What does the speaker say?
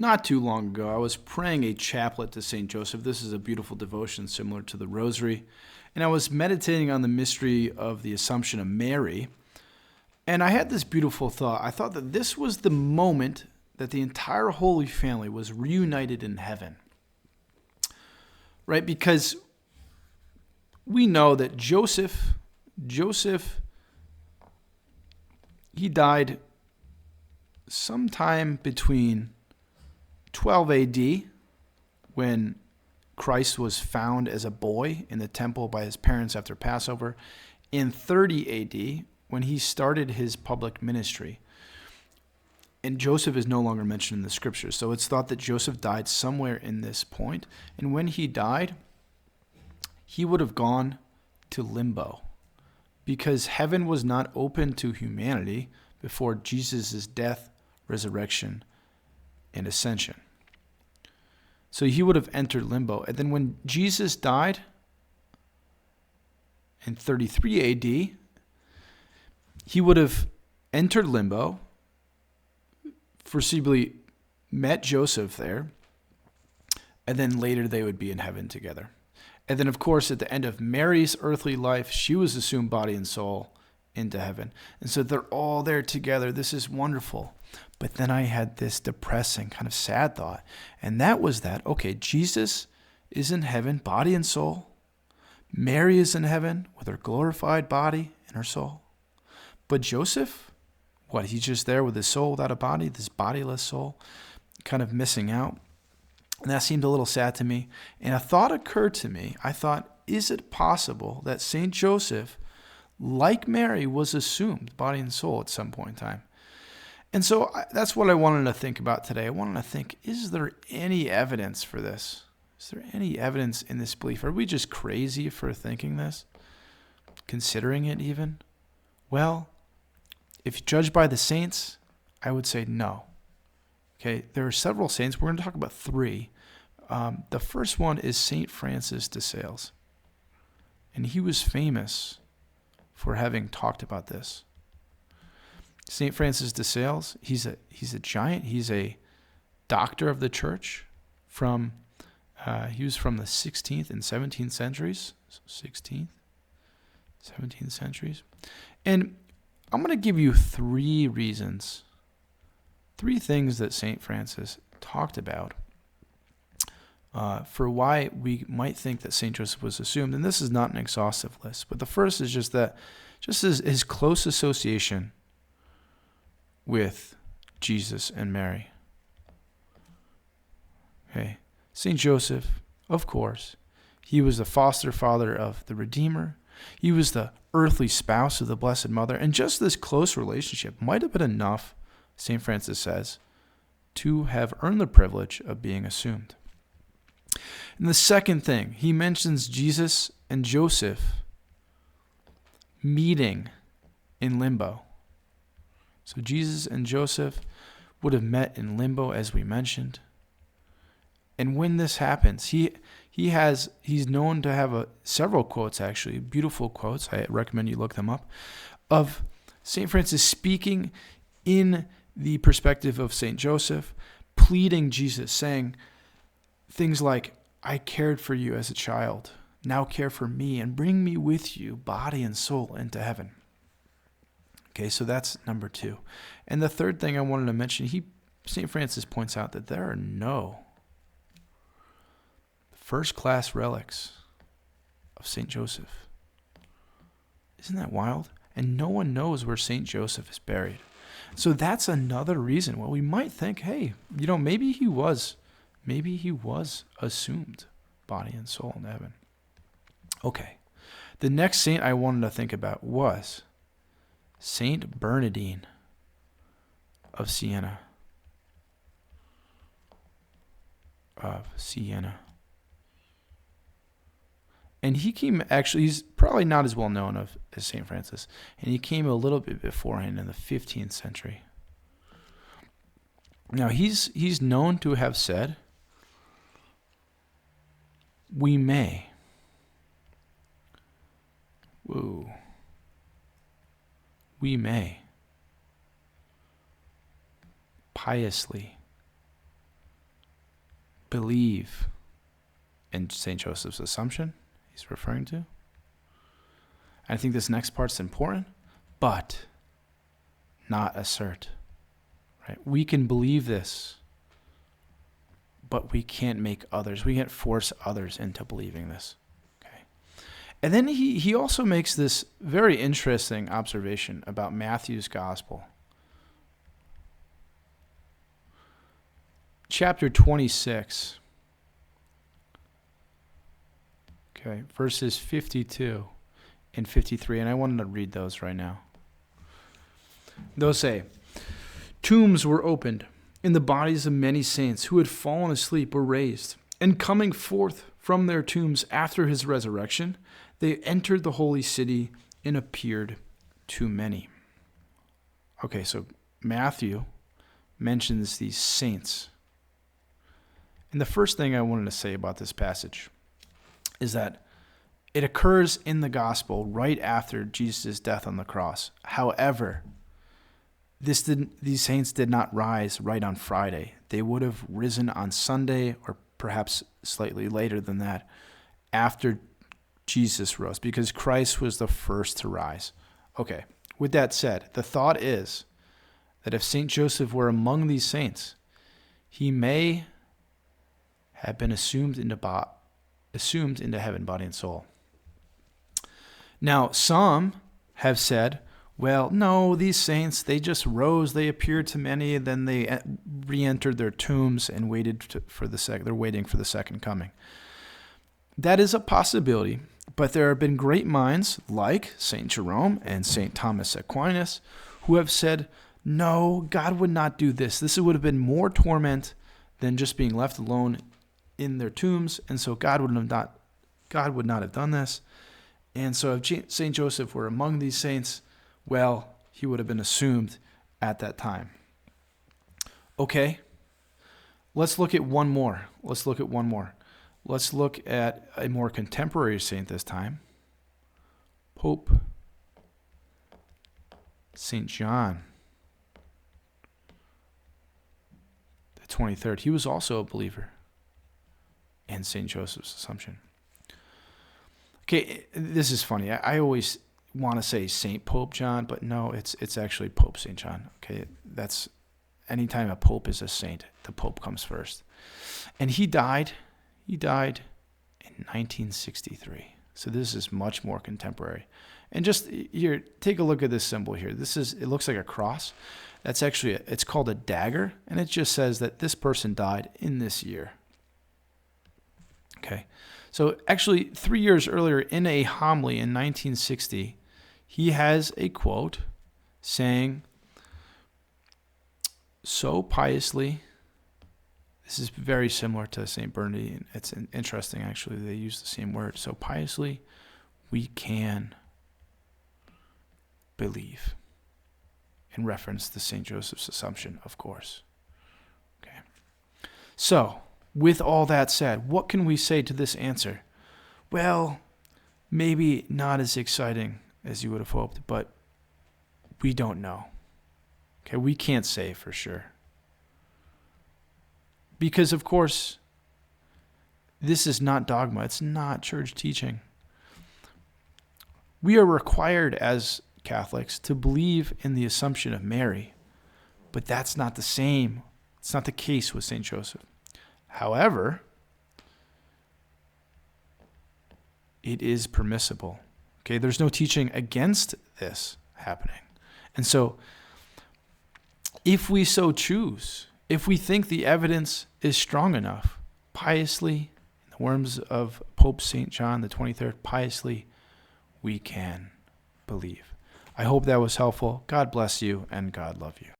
Not too long ago, I was praying a chaplet to St. Joseph. This is a beautiful devotion similar to the Rosary. And I was meditating on the mystery of the Assumption of Mary. And I had this beautiful thought. I thought that this was the moment that the entire Holy Family was reunited in heaven. Right? Because we know that Joseph, he died sometime between 12 AD, when Christ was found as a boy in the temple by his parents after Passover, in 30 AD, when he started his public ministry. And Joseph is no longer mentioned in the scriptures, so it's thought that Joseph died somewhere in this point. And when he died, he would have gone to limbo, because heaven was not open to humanity before Jesus' death, resurrection, and ascension. So he would have entered limbo. And then when Jesus died in 33 AD, he would have entered limbo, foreseeably met Joseph there, and then later they would be in heaven together. And then, of course, at the end of Mary's earthly life, she was assumed body and soul into heaven. And so they're all there together. This is wonderful. But then I had this depressing, kind of sad thought. And that was that, okay, Jesus is in heaven, body and soul. Mary is in heaven with her glorified body and her soul. But Joseph, what, he's just there with his soul without a body, this bodiless soul, kind of missing out. And that seemed a little sad to me. And a thought occurred to me. I thought, is it possible that St. Joseph, like Mary, was assumed body and soul at some point in time? And so that's what I wanted to think about today. I wanted to think, is there any evidence for this? Is there any evidence in this belief? Are we just crazy for thinking this? Considering it even? Well, if you judge by the saints, I would say no. Okay, there are several saints. We're going to talk about three. The first one is St. Francis de Sales. And he was famous for having talked about this. St. Francis de Sales, he's a giant. He's a doctor of the church. He was from the 16th and 17th centuries. 16th, 17th centuries. And I'm going to give you three reasons, three things that St. Francis talked about for why we might think that St. Joseph was assumed. And this is not an exhaustive list, but the first is just his close association with Jesus and Mary. Okay, St. Joseph, of course, he was the foster father of the Redeemer. He was the earthly spouse of the Blessed Mother. And just this close relationship might have been enough, St. Francis says, to have earned the privilege of being assumed. And the second thing, he mentions Jesus and Joseph meeting in limbo. So Jesus and Joseph would have met in limbo, as we mentioned. And when this happens, he's known to have several quotes, actually, beautiful quotes. I recommend you look them up, of St. Francis speaking in the perspective of St. Joseph, pleading Jesus, saying things like, I cared for you as a child. Now care for me and bring me with you, body and soul, into heaven. Okay, so that's number two. And the third thing I wanted to mention, St. Francis points out that there are no first-class relics of St. Joseph. Isn't that wild? And no one knows where St. Joseph is buried. So that's another reason why we might think, hey, maybe he was assumed body and soul in heaven. Okay, the next saint I wanted to think about was Saint Bernadine of Siena. And he came, actually, he's probably not as well known as St. Francis, and he came a little bit beforehand in the 15th century. Now, he's known to have said, we may piously believe in St. Joseph's Assumption, he's referring to. I think this next part's important, but not assert. Right? We can believe this, but we can't we can't force others into believing this. Okay. And then he also makes this very interesting observation about Matthew's gospel. Chapter 26. Okay, verses 52 and 53, and I wanted to read those right now. Those say, "Tombs were opened, and the bodies of many saints who had fallen asleep were raised. And coming forth from their tombs after his resurrection, they entered the holy city and appeared to many." Okay, so Matthew mentions these saints. And the first thing I wanted to say about this passage is that it occurs in the gospel right after Jesus' death on the cross. However, these saints did not rise right on Friday. They would have risen on Sunday, or perhaps slightly later than that, after Jesus rose, because Christ was the first to rise. Okay, with that said, the thought is that if St. Joseph were among these saints, he may have been assumed into heaven, body and soul. Now, some have said, well, no, these saints, they just rose, they appeared to many, and then they re-entered their tombs and they're waiting for the second coming. That is a possibility, but there have been great minds like St. Jerome and St. Thomas Aquinas who have said, no, God would not do this. This would have been more torment than just being left alone in their tombs, and so God would not have done this. And so if St. Joseph were among these saints, well, he would have been assumed at that time. Okay, let's look at one more. Let's look at a more contemporary saint this time, Pope St. John the 23rd. He was also a believer in St. Joseph's Assumption. Okay, this is funny. I always want to say Saint Pope John, but no, it's actually Pope St. John. Okay, that's anytime a pope is a saint, the pope comes first. And he died in 1963. So this is much more contemporary. And just here, take a look at this symbol here. It looks like a cross. That's actually it's called a dagger, and it just says that this person died in this year. Okay. So actually 3 years earlier in a homily in 1960, he has a quote saying, so piously, this is very similar to St. Bernadine. It's interesting, actually, they use the same word. So piously, we can believe, in reference to St. Joseph's Assumption, of course. Okay. So, with all that said, what can we say to this answer? Well, maybe not as exciting as you would have hoped, but we don't know. Okay, we can't say for sure. Because, of course, this is not dogma. It's not church teaching. We are required as Catholics to believe in the Assumption of Mary, but that's not the same. It's not the case with St. Joseph. However, it is permissible. Okay, there's no teaching against this happening. And so, if we so choose, if we think the evidence is strong enough, piously, in the words of Pope St. John the 23rd, piously, we can believe. I hope that was helpful. God bless you, and God love you.